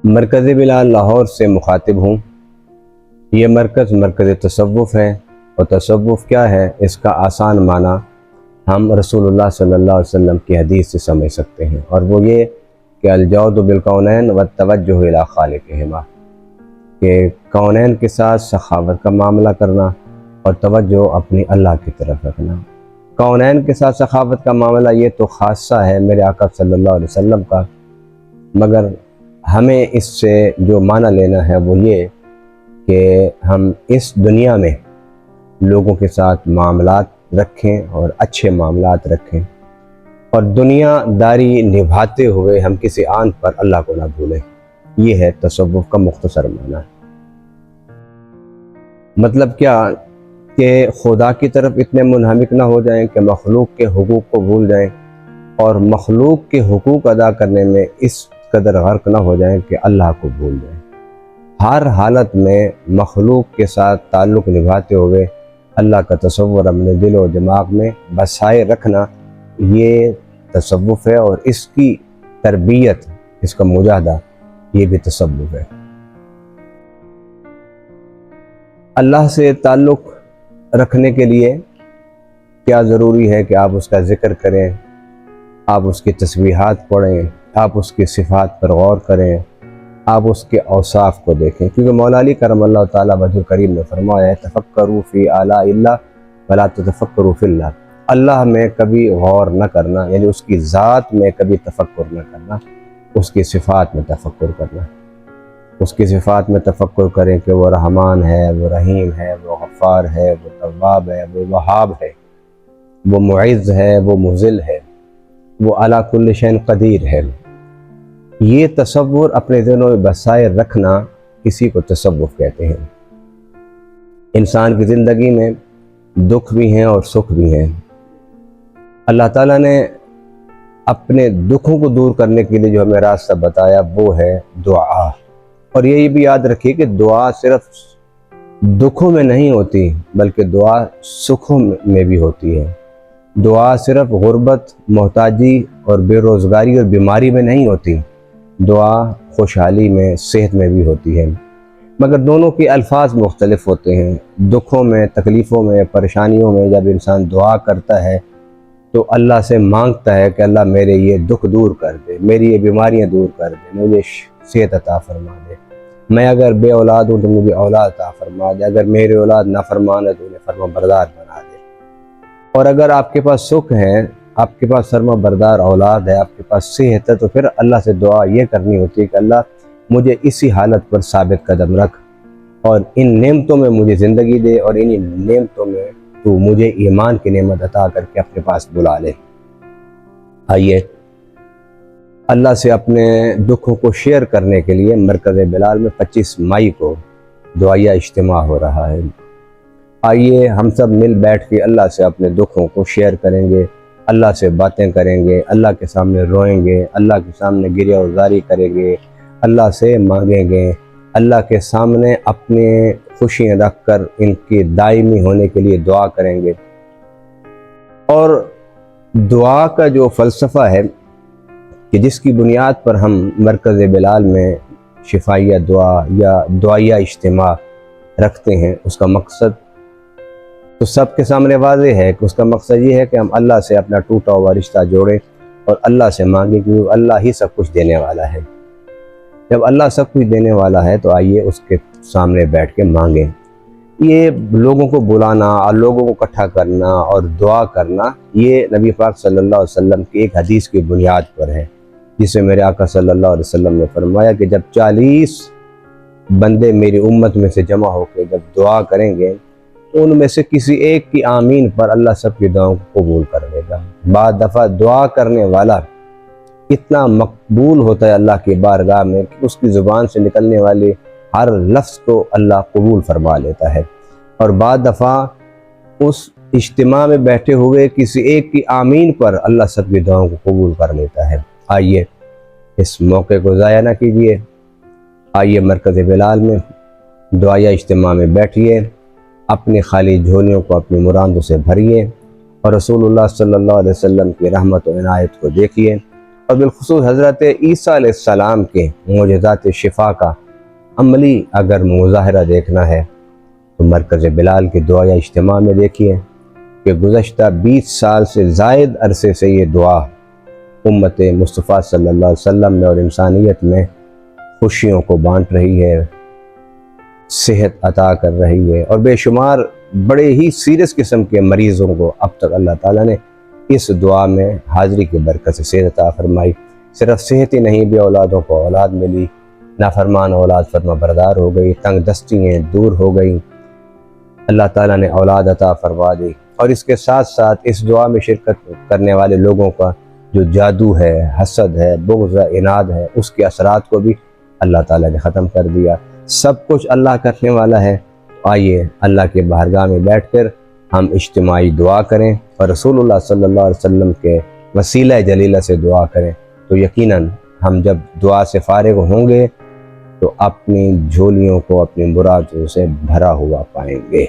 مرکز بلال لاہور سے مخاطب ہوں۔ یہ مرکز تصوف ہے، اور تصوف کیا ہے اس کا آسان معنی ہم رسول اللہ صلی اللہ علیہ وسلم کی حدیث سے سمجھ سکتے ہیں، اور وہ یہ کہ الجود بالکونین والتوجہ الی خالقہما، کہ کونین کے ساتھ سخاوت کا معاملہ کرنا اور توجہ اپنی اللہ کی طرف رکھنا۔ کونین کے ساتھ سخاوت کا معاملہ یہ تو خاصہ ہے میرے آقا صلی اللہ علیہ وسلم کا، مگر ہمیں اس سے جو معنی لینا ہے وہ یہ کہ ہم اس دنیا میں لوگوں کے ساتھ معاملات رکھیں اور اچھے معاملات رکھیں، اور دنیا داری نبھاتے ہوئے ہم کسی آن پر اللہ کو نہ بھولیں۔ یہ ہے تصوف کا مختصر معنی۔ مطلب کیا کہ خدا کی طرف اتنے منہمک نہ ہو جائیں کہ مخلوق کے حقوق کو بھول جائیں، اور مخلوق کے حقوق ادا کرنے میں اس قدر غرق نہ ہو جائیں کہ اللہ کو بھول جائیں۔ ہر حالت میں مخلوق کے ساتھ تعلق نبھاتے ہوئے اللہ کا تصور اپنے دل و دماغ میں بسائے رکھنا، یہ تصوف ہے، اور اس کی تربیت، اس کا مجاہدہ، یہ بھی تصوف ہے۔ اللہ سے تعلق رکھنے کے لیے کیا ضروری ہے کہ آپ اس کا ذکر کریں، آپ اس کی تسبیحات پڑھیں، آپ اس کی صفات پر غور کریں، آپ اس کے اوصاف کو دیکھیں، کیونکہ مولا علی کرم اللہ تعالیٰ وجہ کریم نے فرمایا ہے تفکروا فی آلاء اللہ ولا تتفکروا فی اللہ، اللہ میں کبھی غور نہ کرنا، یعنی اس کی ذات میں کبھی تفکر نہ کرنا، اس کی صفات میں تفکر کرنا۔ اس کی صفات میں تفکر کریں کہ وہ رحمان ہے، وہ رحیم ہے، وہ غفار ہے، وہ تواب ہے، وہ وہاب ہے، وہ معز ہے، وہ مذل ہے، وہ علی کل شیء قدیر ہے۔ یہ تصور اپنے دلوں میں بسائے رکھنا، اسی کو تصوف کہتے ہیں۔ انسان کی زندگی میں دکھ بھی ہیں اور سکھ بھی ہیں۔ اللہ تعالیٰ نے اپنے دکھوں کو دور کرنے کے لیے جو ہمیں راستہ بتایا وہ ہے دعا، اور یہ بھی یاد رکھیے کہ دعا صرف دکھوں میں نہیں ہوتی بلکہ دعا سکھوں میں بھی ہوتی ہے۔ دعا صرف غربت، محتاجی اور بے روزگاری اور بیماری میں نہیں ہوتی، دعا خوشحالی میں، صحت میں بھی ہوتی ہے، مگر دونوں کے الفاظ مختلف ہوتے ہیں۔ دکھوں میں، تکلیفوں میں، پریشانیوں میں جب انسان دعا کرتا ہے تو اللہ سے مانگتا ہے کہ اللہ میرے یہ دکھ دور کر دے، میری یہ بیماریاں دور کر دے، مجھے صحت عطا فرما دے، میں اگر بے اولاد ہوں تو مجھے اولاد عطا فرما دے، اگر میرے اولاد نافرمان ہے تو انہیں فرما بردار بنا دے۔ اور اگر آپ کے پاس سکھ ہے، آپ کے پاس فرما بردار اولاد ہے، آپ کے پاس صحت ہے، تو پھر اللہ سے دعا یہ کرنی ہوتی ہے کہ اللہ مجھے اسی حالت پر ثابت قدم رکھ، اور ان نعمتوں میں مجھے زندگی دے، اور انہی نعمتوں میں تو مجھے ایمان کی نعمت عطا کر کے اپنے پاس بلا لے۔ آئیے اللہ سے اپنے دکھوں کو شیئر کرنے کے لیے مرکز بلال میں 25 مئی کو دعائیہ اجتماع ہو رہا ہے۔ آئیے ہم سب مل بیٹھ کے اللہ سے اپنے دکھوں کو شیئر کریں گے، اللہ سے باتیں کریں گے، اللہ کے سامنے روئیں گے، اللہ کے سامنے گریہ وزاری کریں گے، اللہ سے مانگیں گے، اللہ کے سامنے اپنے خوشیاں رکھ کر ان کی دائمی ہونے کے لیے دعا کریں گے۔ اور دعا کا جو فلسفہ ہے کہ جس کی بنیاد پر ہم مرکز بلال میں شفائیہ دعا یا دعائیہ اجتماع رکھتے ہیں، اس کا مقصد تو سب کے سامنے واضح ہے کہ اس کا مقصد یہ ہے کہ ہم اللہ سے اپنا ٹوٹا ہوا رشتہ جوڑیں اور اللہ سے مانگیں، کیونکہ اللہ ہی سب کچھ دینے والا ہے۔ جب اللہ سب کچھ دینے والا ہے تو آئیے اس کے سامنے بیٹھ کے مانگیں۔ یہ لوگوں کو بلانا اور لوگوں کو اکٹھا کرنا اور دعا کرنا، یہ نبی پاک صلی اللہ علیہ وسلم کی ایک حدیث کی بنیاد پر ہے، جسے میرے آقا صلی اللہ علیہ وسلم نے فرمایا کہ جب 40 بندے میری امت میں سے جمع ہو کے جب دعا کریں گے تو ان میں سے کسی ایک کی آمین پر اللہ سب کی دعاؤں کو قبول کر لے گا۔ بعض دفعہ دعا کرنے والا اتنا مقبول ہوتا ہے اللہ کی بارگاہ میں کہ اس کی زبان سے نکلنے والی ہر لفظ کو اللہ قبول فرما لیتا ہے، اور بعض دفعہ اس اجتماع میں بیٹھے ہوئے کسی ایک کی آمین پر اللہ سب کی دعاؤں کو قبول کر لیتا ہے۔ آئیے اس موقع کو ضائع نہ کیجیے، آئیے مرکز بلال میں دعائیہ اجتماع میں بیٹھیے، اپنی خالی جھولیوں کو اپنی مرادوں سے بھریے، اور رسول اللہ صلی اللہ علیہ وسلم کی رحمت و عنایت کو دیکھیے، اور بالخصوص حضرت عیسیٰ علیہ السلام کے معجزات شفا کا عملی اگر مظاہرہ دیکھنا ہے تو مرکز بلال کے دعا اجتماع میں دیکھیے کہ گزشتہ 20 سال سے زائد عرصے سے یہ دعا امت مصطفیٰ صلی اللہ علیہ وسلم میں اور انسانیت میں خوشیوں کو بانٹ رہی ہے، صحت عطا کر رہی ہے، اور بے شمار بڑے ہی سیریس قسم کے مریضوں کو اب تک اللہ تعالیٰ نے اس دعا میں حاضری کی برکت سے صحت عطا فرمائی۔ صرف صحت ہی نہیں، بھی اولادوں کو اولاد ملی، نافرمان اولاد فرما بردار ہو گئی، تنگ دستیاں دور ہو گئی، اللہ تعالیٰ نے اولاد عطا فرما دی۔ اور اس کے ساتھ ساتھ اس دعا میں شرکت کرنے والے لوگوں کا جو جادو ہے، حسد ہے، بغض ہے، عناد ہے، اس کے اثرات کو بھی اللہ تعالیٰ نے ختم کر دیا۔ سب کچھ اللہ کرنے والا ہے۔ آئیے اللہ کے بارگاہ میں بیٹھ کر ہم اجتماعی دعا کریں اور رسول اللہ صلی اللہ علیہ وسلم کے وسیلہ جلیلہ سے دعا کریں، تو یقیناً ہم جب دعا سے فارغ ہوں گے تو اپنی جھولیوں کو اپنی مرادوں سے بھرا ہوا پائیں گے۔